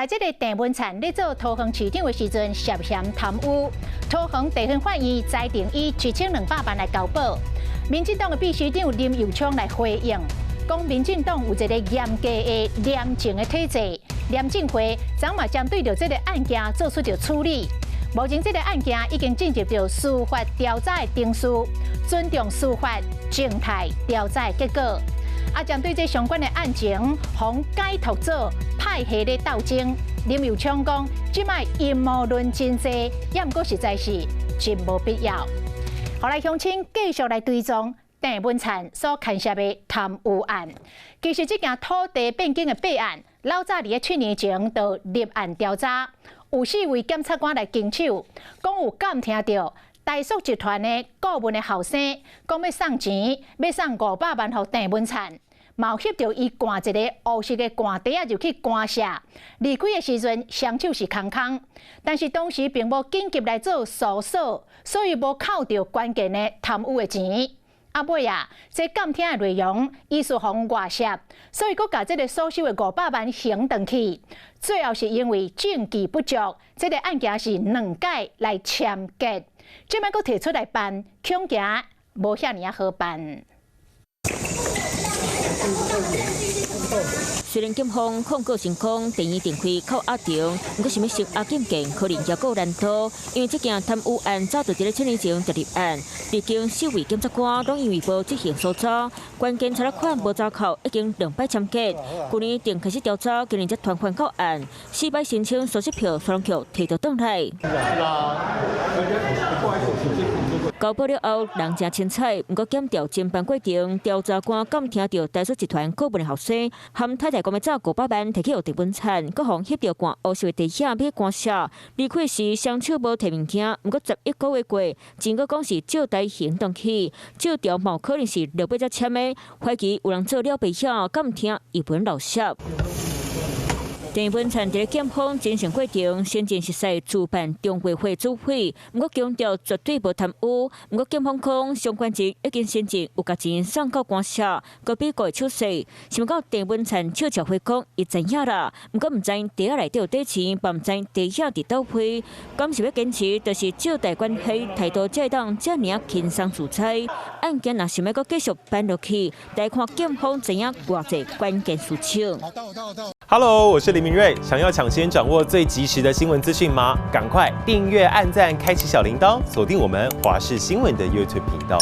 这个郑文灿咧做桃园市长的时阵涉嫌贪污，桃园地方法院裁定以7200万来交保。民进党的秘书长林佑昌来回应，讲民进党有一个严格的廉政的体制，廉政会昨嘛针对着这个案件做出着处理。目前这个案件已经进入到司法调查的程序，尊重司法静态调查结果。针对这相关的案情，从解读者派系的斗争，林佑昌讲，即卖阴谋论真多，也毋过实在是真无必要。后来乡亲继续来追踪郑文灿所牵涉的贪污案。其实这件土地变更的备案，老早伫去年前就立案调查，有4位检察官来经手，讲有敢听到大塑集团的顾问的后生讲要送钱，要送500万给郑文灿。嘛有翕到伊挂一个乌色的挂袋就去干涉，离开的时阵双手是空空，但是当时并无紧急来做搜索，所以无扣到关键的贪污的钱。尾啊，这监听的内容疑似互外泄，所以佫把这个所收的500万还回去。最后是因为证据不足，这个案件是2届来签结，即摆佫提出来办，恐惊无遐尔好办。虽然检方控告成功，第二庭开扣押定，不过想要释押禁见可能也够难度，因为这件贪污案早就在7年前就立案，历经4位检察官拢因为无执行所抓，关键查了款无抓扣，已经2摆签结。去年定开始调查，今年才团款扣案，4摆申请搜索票，双局提到倒来。交保了后，人真清彩，不过检调侦办过程，调查官敢听到大塑集团顾问的后生含太太讲要找500万摕去互郑文灿，各方翕到挂乌色的地下要干涉。离开时双手无摕物件，不过11个月过，真个讲是借贷行动起，借条毛可能是6尾才签的，怀疑有人做了背晓，敢听一本老实。郑文灿在检方侦讯过程，先前实施主办中委会主会，不过强调绝对无贪污。不过检方讲，相关人已经先前有甲钱送到官社，个比个手势。想到郑文灿笑笑回讲，伊知影啦，不过唔知地下内底有底钱，也唔知地下伫倒位。敢是要坚持，就是借贷关系态度才会当这尔轻松自在。案件若想要搁继续办落去，得看检方怎样偌济关键事情。Hello， 我是林明瑞。想要抢先掌握最及时的新闻资讯吗？赶快订阅、按赞、开启小铃铛，锁定我们华视新闻的 YouTube 频道。